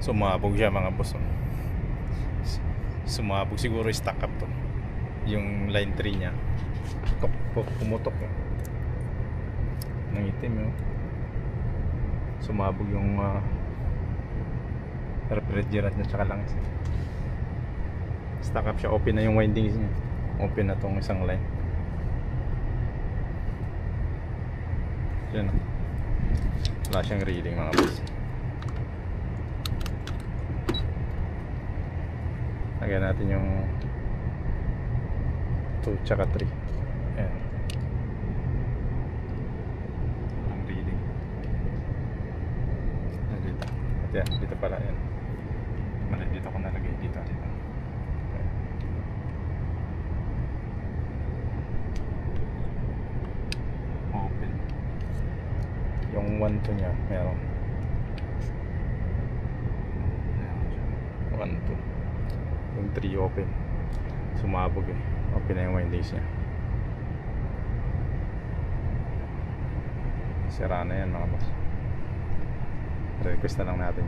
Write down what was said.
Sumabog siya mga boss, oh. Sumabog siguro, stack up to yung line 3 nya. Pumutok, eh. Nangitim, oh. Sumabog yung refrigerant nya tsaka langis. Stack up siya, open na yung windings nya. Open na tong isang line. Yan, oh. Wala siyang reading mga boss. Lagyan natin yung 2 tsaka 3. Ayan. Ang reading. Dito. At yan, dito pala yan. Mali, dito ko nalagay. Dito. Okay. Open. Yung 1-2 nya meron. 1-2. Yung 3 open. Sumabog, eh. Open na yung windings nya. Sira na yan mga boss. Request na lang natin.